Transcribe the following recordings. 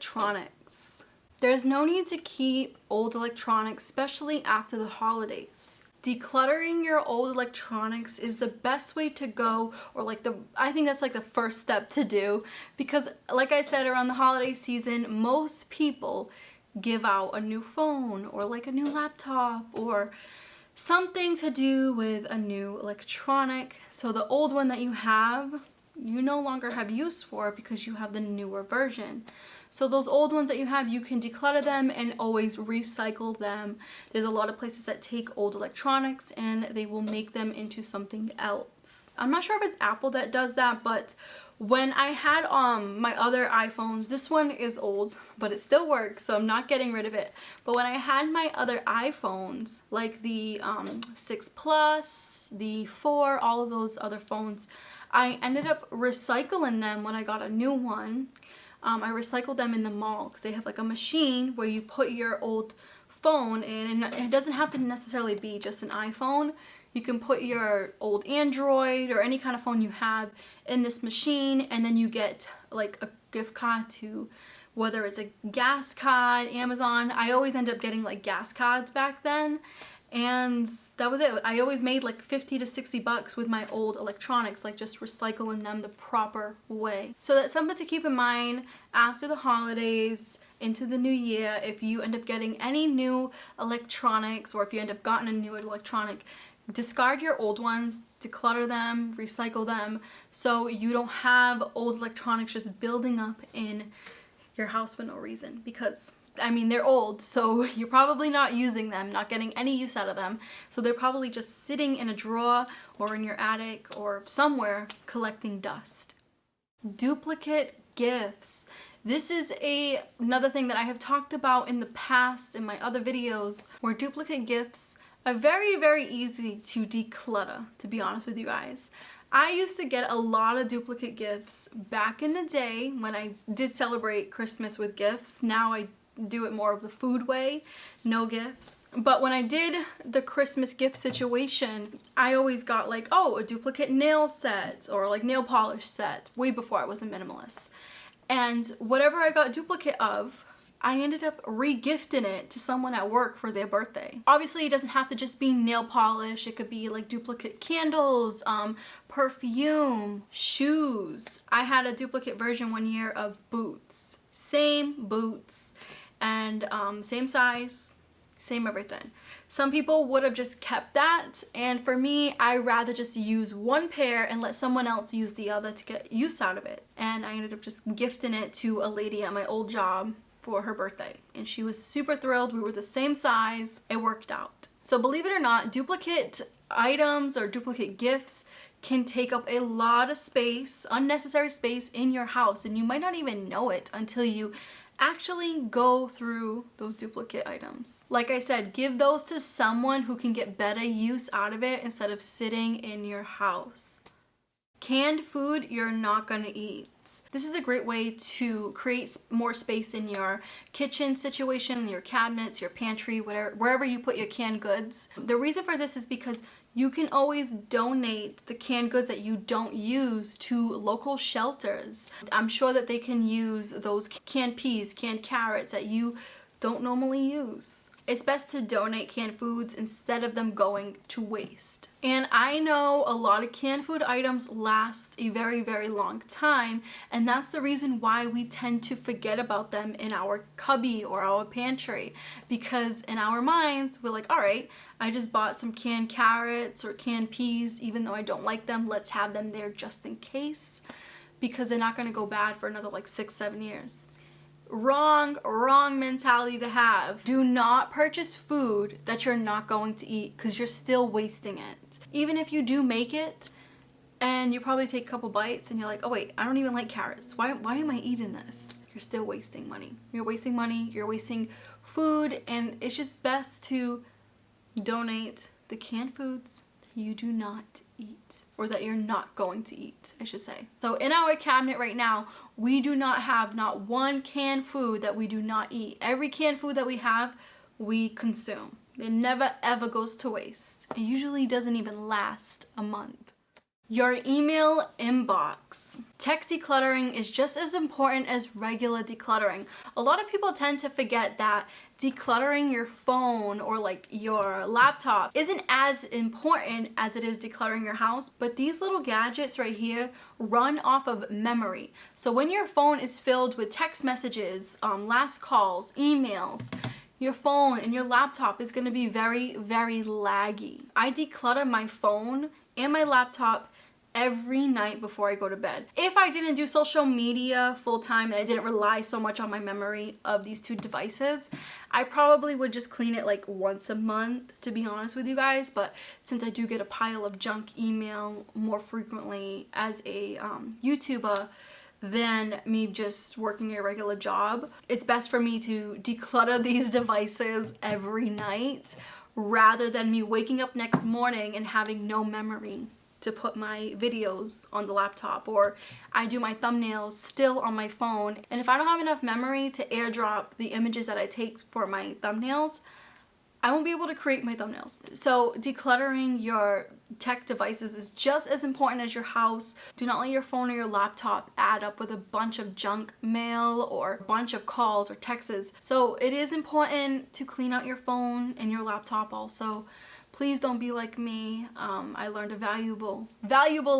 electronics. There's no need to keep old electronics, especially after the holidays. Decluttering your old electronics is the best way to go, or I think that's like the first step to do, because like I said, around the holiday season, most people give out a new phone or like a new laptop or something to do with a new electronic. So the old one that you have, you no longer have use for because you have the newer version. So those old ones that you have, you can declutter them and always recycle them. There's a lot of places that take old electronics and they will make them into something else. I'm not sure if it's Apple that does that, but when I had my other iPhones, this one is old, but it still works, so I'm not getting rid of it. But when I had my other iPhones, like the 6 Plus, the 4, all of those other phones, I ended up recycling them when I got a new one. I recycled them in the mall because they have like a machine where you put your old phone in, and it doesn't have to necessarily be just an iPhone. You can put your old Android or any kind of phone you have in this machine, and then you get like a gift card to, whether it's a gas card, Amazon. I always end up getting like gas cards back then. And that was it. I always made like 50 to 60 bucks with my old electronics, like just recycling them the proper way. So that's something to keep in mind after the holidays into the new year. If you end up getting any new electronics, or if you end up gotten a new electronic, discard your old ones, declutter them, recycle them, so you don't have old electronics just building up in your house for no reason. Because I mean, they're old, so you're probably not using them, not getting any use out of them. So they're probably just sitting in a drawer or in your attic or somewhere collecting dust. Duplicate gifts. This is another thing that I have talked about in the past in my other videos, where duplicate gifts are very, very easy to declutter, to be honest with you guys. I used to get a lot of duplicate gifts back in the day when I did celebrate Christmas with gifts. Now I do it more of the food way, no gifts. But when I did the Christmas gift situation, I always got like, oh, a duplicate nail set or like nail polish set, way before I was a minimalist. And whatever I got duplicate of, I ended up re-gifting it to someone at work for their birthday. Obviously, it doesn't have to just be nail polish. It could be like duplicate candles, perfume, shoes. I had a duplicate version one year of boots. Same boots and same size, same everything. Some people would have just kept that, and for me, I rather just use one pair and let someone else use the other to get use out of it. And I ended up just gifting it to a lady at my old job for her birthday, and she was super thrilled. We were the same size. It worked out. So believe it or not, duplicate items or duplicate gifts can take up a lot of space, unnecessary space in your house, and you might not even know it until you actually go through those duplicate items. Like I said, give those to someone who can get better use out of it instead of sitting in your house. Canned food you're not gonna eat. This is a great way to create more space in your kitchen situation, your cabinets, your pantry, wherever you put your canned goods. The reason for this is because you can always donate the canned goods that you don't use to local shelters. I'm sure that they can use those canned peas, canned carrots that you don't normally use. It's best to donate canned foods instead of them going to waste. And I know a lot of canned food items last a very, very long time, and that's the reason why we tend to forget about them in our cubby or our pantry, because in our minds we're like, all right, I just bought some canned carrots or canned peas, even though I don't like them, let's have them there just in case, because they're not going to go bad for another like 6-7 years. Wrong mentality to have. Do not purchase food that you're not going to eat, because you're still wasting it. Even if you do make it and you probably take a couple bites and you're like, oh wait, I don't even like carrots. Why am I eating this? You're still wasting money. You're wasting money, you're wasting food, and it's just best to donate the canned foods you do not eat, or that you're not going to eat, I should say. So in our cabinet right now, we do not have not one canned food that we do not eat. Every canned food that we have, we consume. It never ever goes to waste. It usually doesn't even last a month. Your email inbox. Tech decluttering is just as important as regular decluttering. A lot of people tend to forget that decluttering your phone or like your laptop isn't as important as it is decluttering your house, but these little gadgets right here run off of memory. So when your phone is filled with text messages, last calls, emails, your phone and your laptop is going to be very, very laggy. I declutter my phone and my laptop every night before I go to bed. If I didn't do social media full time and I didn't rely so much on my memory of these two devices, I probably would just clean it like once a month, to be honest with you guys. But since I do get a pile of junk email more frequently as a YouTuber than me just working a regular job, it's best for me to declutter these devices every night rather than me waking up next morning and having no memory to put my videos on the laptop, or I do my thumbnails still on my phone. And if I don't have enough memory to airdrop the images that I take for my thumbnails, I won't be able to create my thumbnails. So decluttering your tech devices is just as important as your house. Do not let your phone or your laptop add up with a bunch of junk mail or a bunch of calls or texts. So it is important to clean out your phone and your laptop also. Please don't be like me. I learned a valuable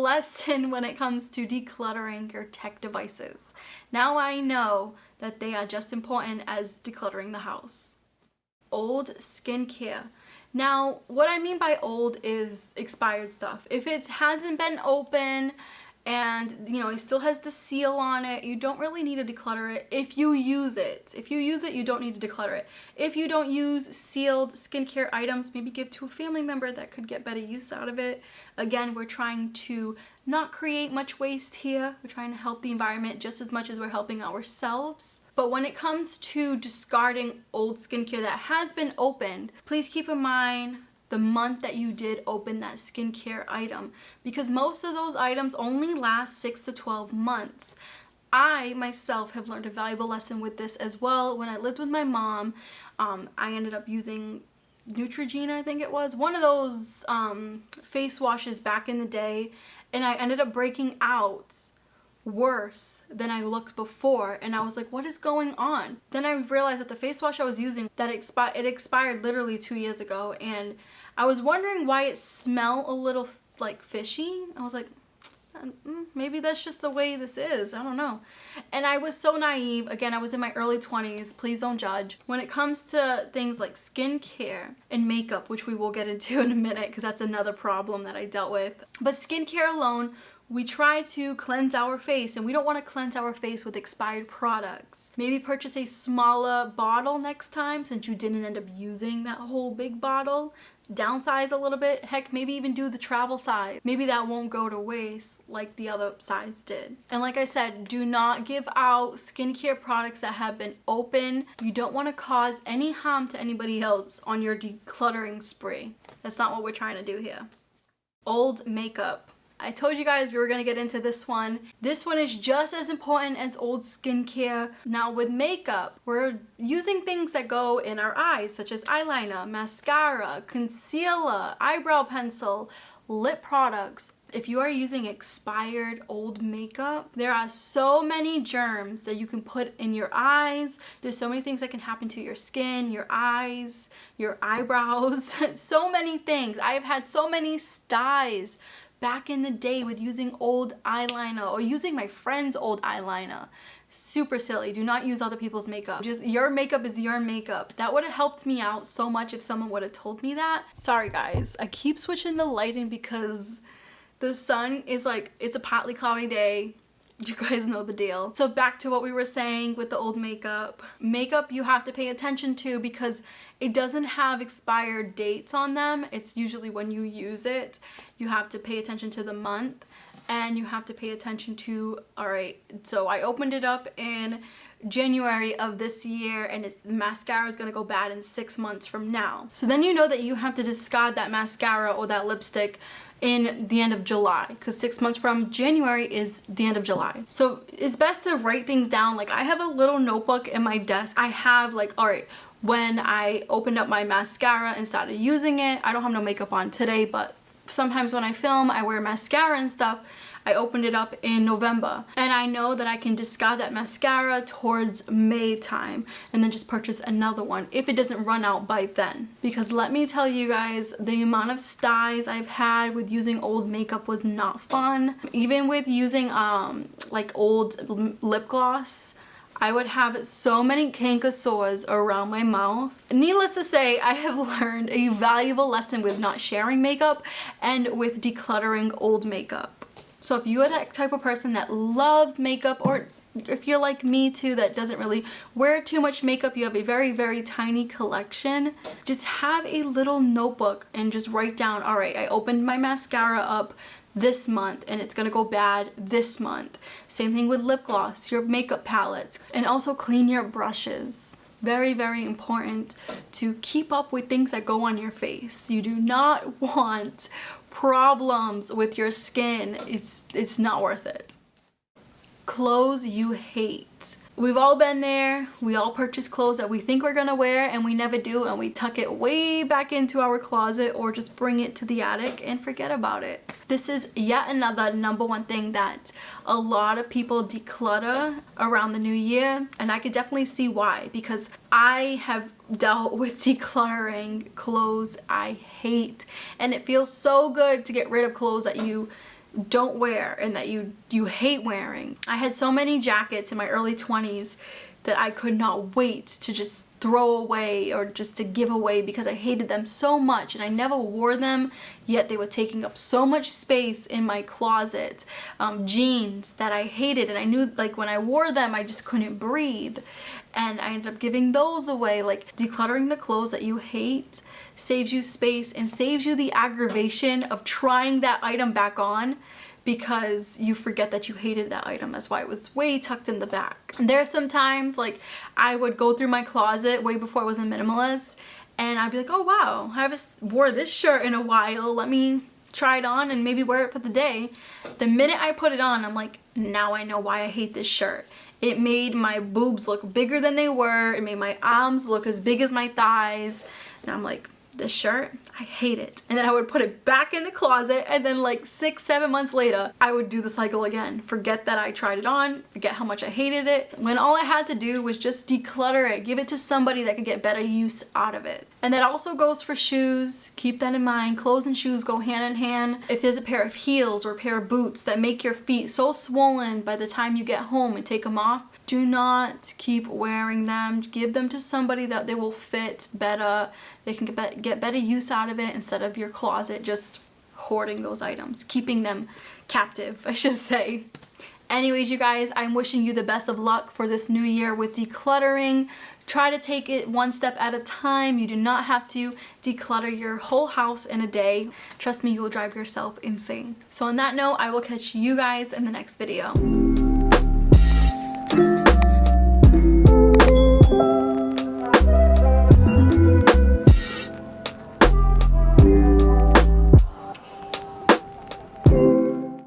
lesson when it comes to decluttering your tech devices. Now I know that they are just important as decluttering the house. Old skincare. Now, what I mean by old is expired stuff. If it hasn't been open and it still has the seal on it, you don't really need to declutter it if you use it. If you use it, you don't need to declutter it. If you don't use sealed skincare items, maybe give to a family member that could get better use out of it. Again, we're trying to not create much waste here. We're trying to help the environment just as much as we're helping ourselves. But when it comes to discarding old skincare that has been opened, please keep in mind the month that you did open that skincare item, because most of those items only last 6 to 12 months. I myself have learned a valuable lesson with this as well. When I lived with my mom, I ended up using Neutrogena, I think it was, one of those face washes back in the day, and I ended up breaking out worse than I looked before, and I was like, what is going on? Then I realized that the face wash I was using, that it expired literally 2 years ago, and I was wondering why it smelled a little like fishy. I was like, maybe that's just the way this is, I don't know. And I was so naive. Again, I was in my early 20s, please don't judge. When it comes to things like skincare and makeup, which we will get into in a minute because that's another problem that I dealt with, but skincare alone, we try to cleanse our face, and we don't want to cleanse our face with expired products. Maybe purchase a smaller bottle next time since you didn't end up using that whole big bottle. Downsize a little bit. Heck, maybe even do the travel size. Maybe that won't go to waste like the other size did. And like I said, do not give out skincare products that have been open. You don't want to cause any harm to anybody else on your decluttering spree. That's not what we're trying to do here. Old makeup. I told you guys we were going to get into this one. This one is just as important as old skincare. Now with makeup, we're using things that go in our eyes, such as eyeliner, mascara, concealer, eyebrow pencil, lip products. If you are using expired old makeup, there are so many germs that you can put in your eyes. There's so many things that can happen to your skin, your eyes, your eyebrows, so many things. I've had so many styes back in the day with using old eyeliner or using my friend's old eyeliner. Super silly. Do not use other people's makeup. Just your makeup is your makeup. That would have helped me out so much if someone would have told me that. Sorry guys, I keep switching the lighting because the sun is like, it's a partly cloudy day. You guys know the deal. So back to what we were saying with the old makeup. Makeup you have to pay attention to because it doesn't have expired dates on them. It's usually when you use it. You have to pay attention to the month, and you have to pay attention to, all right, so I opened it up in January of this year, and the mascara is gonna go bad in 6 months from now. So then you know that you have to discard that mascara or that lipstick in the end of July, because 6 months from January is the end of July. So it's best to write things down. Like I have a little notebook in my desk. I have like, all right, when I opened up my mascara and started using it, I don't have no makeup on today, but sometimes when I film, I wear mascara and stuff. I opened it up in November, and I know that I can discard that mascara towards May time and then just purchase another one if it doesn't run out by then. Because let me tell you guys, the amount of styes I've had with using old makeup was not fun. Even with using like old lip gloss, I would have so many canker sores around my mouth. Needless to say, I have learned a valuable lesson with not sharing makeup and with decluttering old makeup. So if you are that type of person that loves makeup, or if you're like me too, that doesn't really wear too much makeup, you have a very, very tiny collection, just have a little notebook and just write down, all right, I opened my mascara up this month and it's gonna go bad this month. Same thing with lip gloss, your makeup palettes, and also clean your brushes. Very, very important to keep up with things that go on your face. You do not want problems with your skin. It's not worth it. Clothes you hate. We've all been there. We all purchase clothes that we think we're gonna wear and we never do, and we tuck it way back into our closet or just bring it to the attic and forget about it. This is yet another #1 thing that a lot of people declutter around the new year, and I could definitely see why, because I have dealt with decluttering clothes I hate, and it feels so good to get rid of clothes that you don't wear and that you hate wearing. I had so many jackets in my early 20s that I could not wait to just throw away or just to give away because I hated them so much and I never wore them, yet they were taking up so much space in my closet. Jeans that I hated, and I knew like when I wore them I just couldn't breathe, and I ended up giving those away. Like, decluttering the clothes that you hate saves you space and saves you the aggravation of trying that item back on because you forget that you hated that item. That's why it was way tucked in the back. And there are some times like I would go through my closet way before I was a minimalist and I'd be like, oh wow, I haven't wore this shirt in a while, let me try it on and maybe wear it for the day. The minute I put it on, I'm like, now I know why I hate this shirt. It made my boobs look bigger than they were, it made my arms look as big as my thighs, and I'm like, this shirt, I hate it. And then I would put it back in the closet, and then like 6-7 months later, I would do the cycle again. Forget that I tried it on, forget how much I hated it, when all I had to do was just declutter it, give it to somebody that could get better use out of it. And that also goes for shoes. Keep that in mind. Clothes and shoes go hand in hand. If there's a pair of heels or a pair of boots that make your feet so swollen by the time you get home and take them off, do not keep wearing them. Give them to somebody that they will fit better. They can get better use out of it instead of your closet just hoarding those items, keeping them captive, I should say. Anyways, you guys, I'm wishing you the best of luck for this new year with decluttering. Try to take it one step at a time. You do not have to declutter your whole house in a day. Trust me, you will drive yourself insane. So on that note, I will catch you guys in the next video.